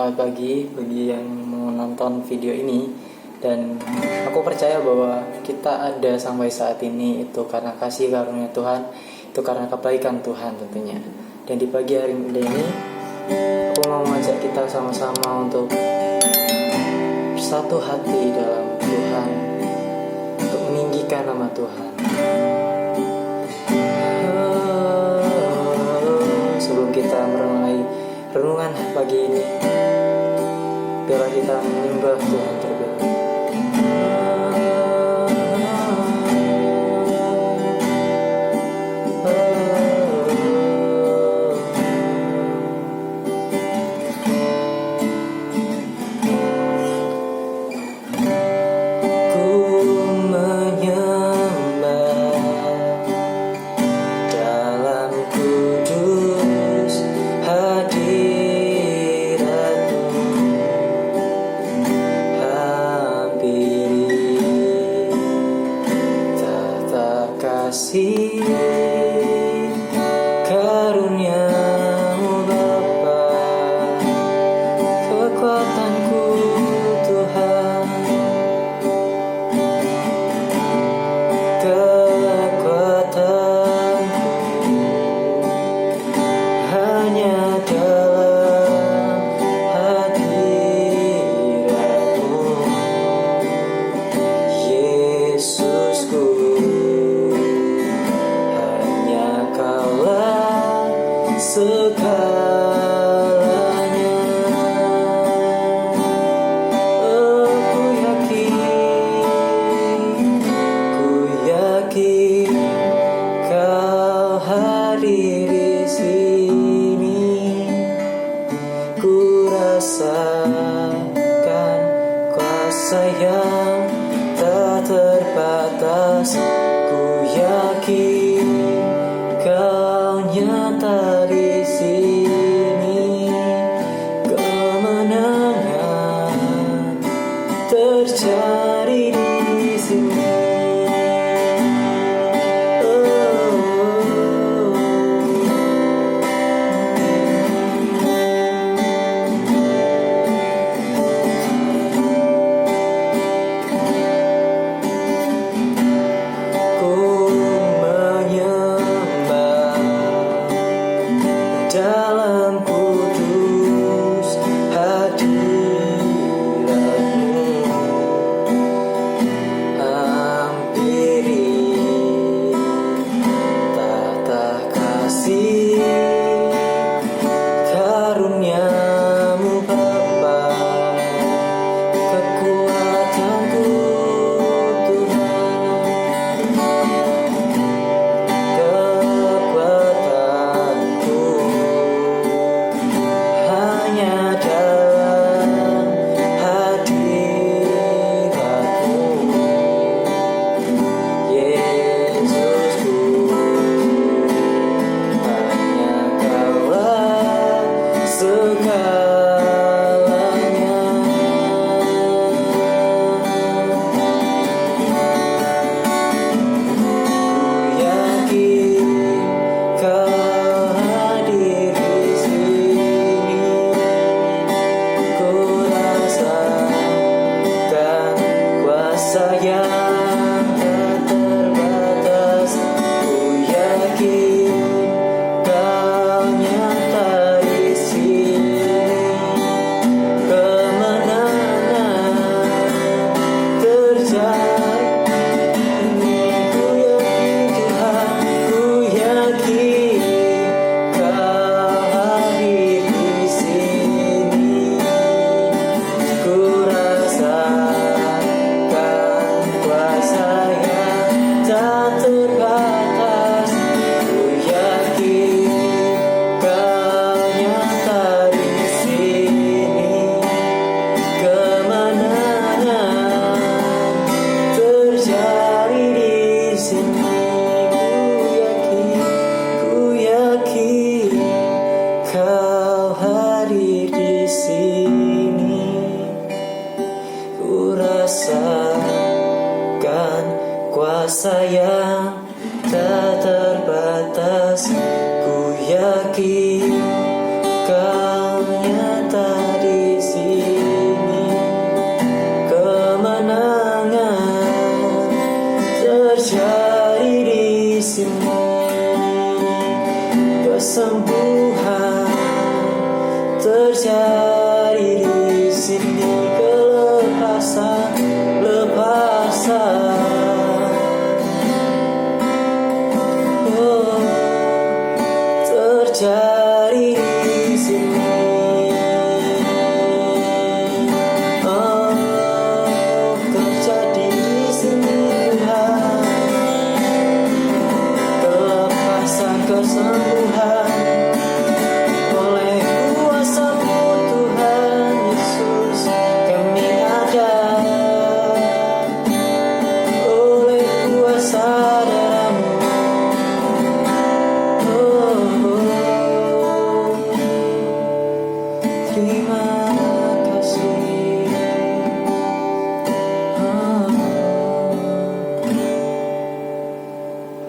selamat pagi bagi yang menonton video ini. Dan aku percaya bahwa kita ada sampai saat ini itu karena kasih karunia Tuhan, itu karena kebaikan Tuhan tentunya. Dan di pagi hari ini aku mau mengajak kita sama-sama untuk bersatu hati dalam Tuhan, untuk meninggikan nama Tuhan. Sebelum kita mulai renungan pagi ini, biarlah kita menyembah Tuhan terlebih dahulu. Kasih karunia-Mu Bapa, kekuatanku Tuhan, kekuatanku hanya dalam hadirat-Mu, Yesusku. Segalanya, ku yakin Kau hadir di sini. Ku rasakan kuasa yang tak terbatas. Ku yakin Kau nyata di sini, kemenangan tercari di sini. Dalam kudus hadirat-Mu, hampiri tata kasih karunia-Mu Bapa, kekuatanku Tuhan, kekuatanku hanya dalam hadirat-Mu, Yesusku. Hanya Kaulah segalanya. Ku yakin Kau hadir di sini. Ku rasakan kuasa yang tak terbatas. Ku yakin Kau nyata di sini, kemenangan terjadi. Ku yakin Tuhan, ku yakin Kau hadir di sini. Ku rasakan kuasa yang tak terbatas. Ku yakin Kau nyata di sini, kemenangan terjadi di sini. Ku yakin Kau hadir di sini. Ku rasakan kuasa yang tak terbatas. Ku yakin Kau nyata di terjadi di sini, kesembuhan terjadi di sini, kelepasan, oh, terjadi di sini. Oh, terjadi di sini Tuhan, kelepasan, kesembuhan oleh kuasa-Mu Tuhan Yesus. Kami ada oleh kuasa darah-Mu. Terima kasih.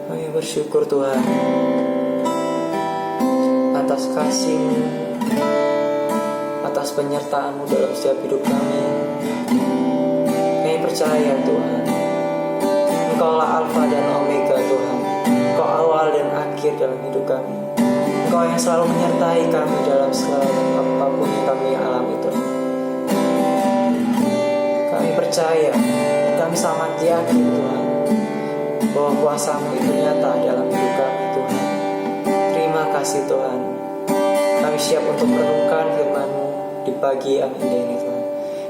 Kami bersyukur Tuhan atas kasih-Mu, atas penyertaan-Mu dalam setiap hidup kami. Kami percaya Tuhan, Engkau-lah Alfa dan Omega Tuhan. Engkau awal dan akhir dalam hidup kami. Engkau yang selalu menyertai kami dalam segala apapun yang kami alami Tuhan. Kami percaya, kami sangat yakin Tuhan, bahwa kuasa-Mu itu nyata dalam hidup kami Tuhan. Terima kasih Tuhan. Kami siap untuk merenungkan firman-Mu di pagi yang indah ini Tuhan.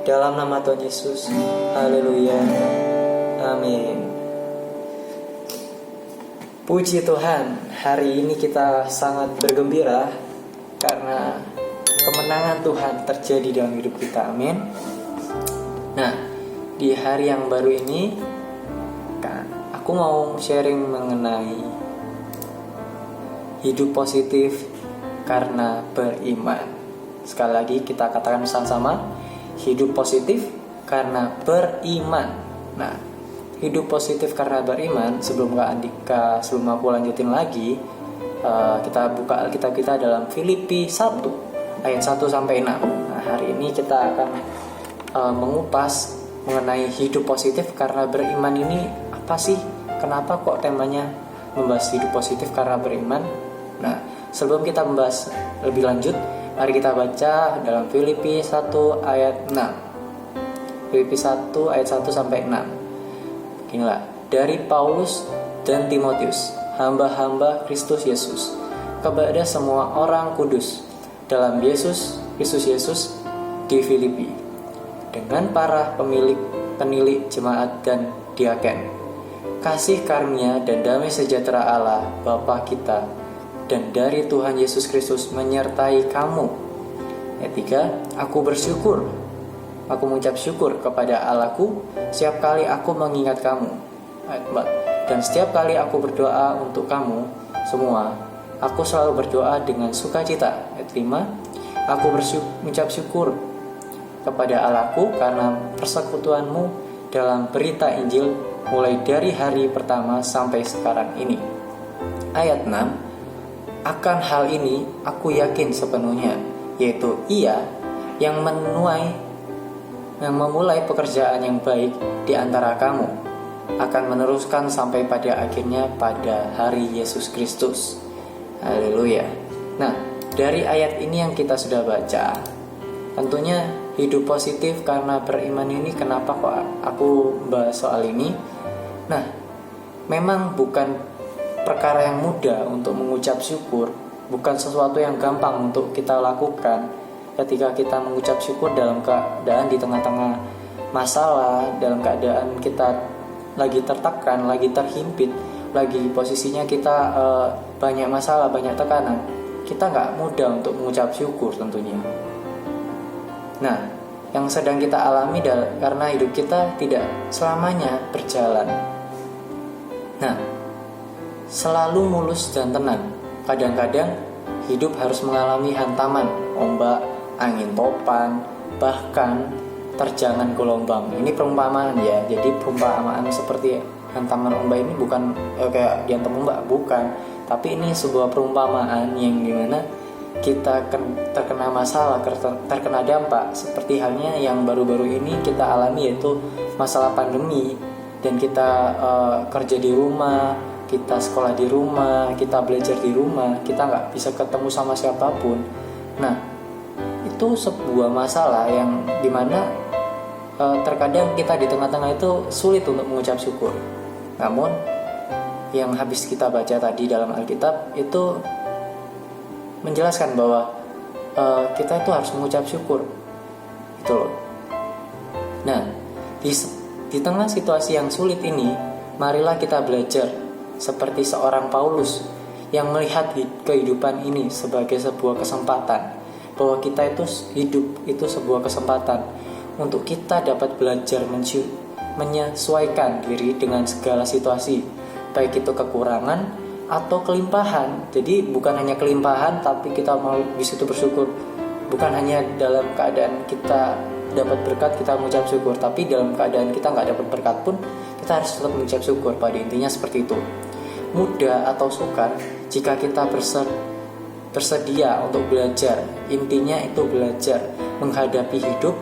Dalam nama Tuhan Yesus, haleluya, amin. Puji Tuhan, hari ini kita sangat bergembira karena kemenangan Tuhan terjadi dalam hidup kita, amin. Nah, di hari yang baru ini aku mau sharing mengenai hidup positif karena beriman. Sekali lagi kita katakan bersama-sama, hidup positif karena beriman. Nah, hidup positif karena beriman, sebelum aku lanjutin lagi, kita buka Alkitab kita dalam Filipi 1 ayat 1 sampai 6. Nah, hari ini kita akan mengupas mengenai hidup positif karena beriman ini apa sih? Kenapa kok temanya membahas hidup positif karena beriman? Nah, sebelum kita membahas lebih lanjut, mari kita baca dalam Filipi 1 ayat 6. Filipi 1 ayat 1 sampai 6. Inilah dari Paulus dan Timotius, hamba-hamba Kristus Yesus, kepada semua orang kudus dalam Kristus Yesus di Filipi, dengan para penilik jemaat dan diaken. Kasih karunia dan damai sejahtera Allah Bapa kita dan dari Tuhan Yesus Kristus menyertai kamu. Ayat 3, Aku mengucap syukur kepada Allahku setiap kali aku mengingat kamu. Ayat 4, dan setiap kali aku berdoa untuk kamu semua, aku selalu berdoa dengan sukacita. Ayat 5, aku mengucap syukur kepada Allahku karena persekutuanmu dalam berita Injil mulai dari hari pertama sampai sekarang ini. Ayat 6, akan hal ini aku yakin sepenuhnya, yaitu Ia yang memulai pekerjaan yang baik di antara kamu akan meneruskan sampai pada akhirnya pada hari Yesus Kristus. Haleluya. Nah, dari ayat ini yang kita sudah baca, tentunya hidup positif karena beriman ini, kenapa kok aku bahas soal ini? Nah, memang bukan perkara yang mudah untuk mengucap syukur, bukan sesuatu yang gampang untuk kita lakukan ketika kita mengucap syukur dalam keadaan di tengah-tengah masalah, dalam keadaan kita lagi tertekan, lagi terhimpit, lagi posisinya kita banyak masalah, banyak tekanan. Kita nggak mudah untuk mengucap syukur tentunya. Nah, yang sedang kita alami karena hidup kita tidak selamanya berjalan. Nah, selalu mulus dan tenang. Kadang-kadang hidup harus mengalami hantaman, ombak, angin topan, bahkan terjangan gelombang. Ini perumpamaan ya. Jadi perumpamaan seperti hantaman ombak ini bukan kayak dihantam ombak, bukan. Tapi ini sebuah perumpamaan yang dimana kita terkena masalah, terkena dampak. Seperti halnya yang baru-baru ini kita alami, yaitu masalah pandemi. dan kita kerja di rumah, kita sekolah di rumah, kita belajar di rumah, kita nggak bisa ketemu sama siapapun. Nah, itu sebuah masalah yang dimana terkadang kita di tengah-tengah itu sulit untuk mengucap syukur. Namun yang habis kita baca tadi dalam Alkitab itu menjelaskan bahwa kita itu harus mengucap syukur, gitu loh. Nah, di tengah situasi yang sulit ini, marilah kita belajar seperti seorang Paulus yang melihat kehidupan ini sebagai sebuah kesempatan, bahwa kita itu hidup itu sebuah kesempatan untuk kita dapat belajar menyesuaikan diri dengan segala situasi, baik itu kekurangan atau kelimpahan. Jadi bukan hanya kelimpahan, tapi kita mau di situ bersyukur. Bukan hanya dalam keadaan kita dapat berkat kita mengucap syukur, tapi dalam keadaan kita nggak dapat berkat pun kita harus tetap mengucap syukur. Pada intinya seperti itu. Mudah atau sukar, jika kita bersedia untuk belajar, intinya itu belajar menghadapi hidup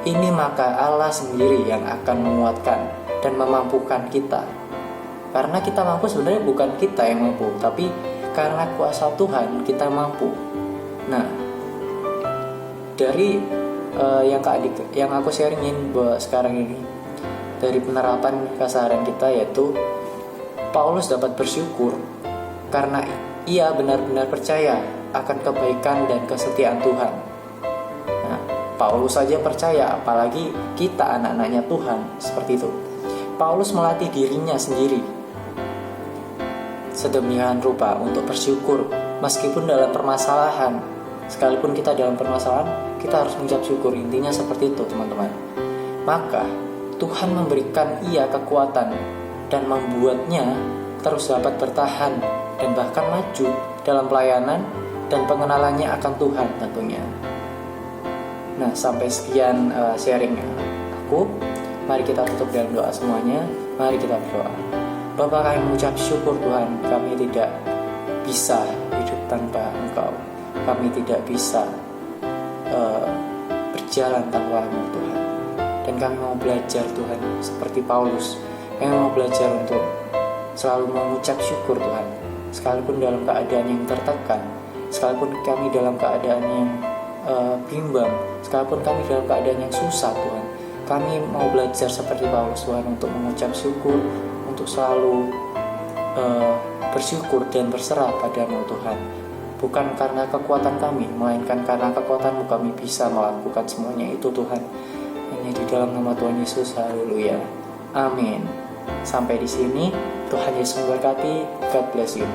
ini, maka Allah sendiri yang akan menguatkan dan memampukan kita. Karena kita mampu sebenarnya bukan kita yang mampu, tapi karena kuasa Tuhan kita mampu. Nah, dari yang aku sharingin buat sekarang ini, dari penerapan keseharian kita, yaitu Paulus dapat bersyukur karena ia benar-benar percaya akan kebaikan dan kesetiaan Tuhan. Nah, Paulus saja percaya, apalagi kita anak-anaknya Tuhan, seperti itu. Paulus melatih dirinya sendiri sedemikian rupa untuk bersyukur meskipun dalam permasalahan. Sekalipun kita dalam permasalahan, kita harus mengucap syukur. Intinya seperti itu, teman-teman. Maka Tuhan memberikan ia kekuatan dan membuatnya terus dapat bertahan dan bahkan maju dalam pelayanan dan pengenalannya akan Tuhan tentunya. Nah, sampai sekian sharing aku. Mari kita tutup dalam doa semuanya. Mari kita berdoa. Bapa, kami mengucap syukur Tuhan, kami tidak bisa hidup tanpa Engkau. Kami tidak bisa berjalan tanpa-Mu Tuhan. Dan kami mau belajar Tuhan, seperti Paulus. Kami mau belajar untuk selalu mengucap syukur Tuhan, sekalipun dalam keadaan yang tertekan, sekalipun kami dalam keadaan yang bimbang, sekalipun kami dalam keadaan yang susah Tuhan. Kami mau belajar seperti Paulus Tuhan, untuk mengucap syukur, untuk selalu bersyukur dan berserah pada-Mu Tuhan. Bukan karena kekuatan kami, melainkan karena kekuatan-Mu kami bisa melakukan semuanya itu Tuhan. Hanya di dalam nama Tuhan Yesus, haleluya, amin. Sampai di sini, Tuhan Yesus memberkati. God bless you.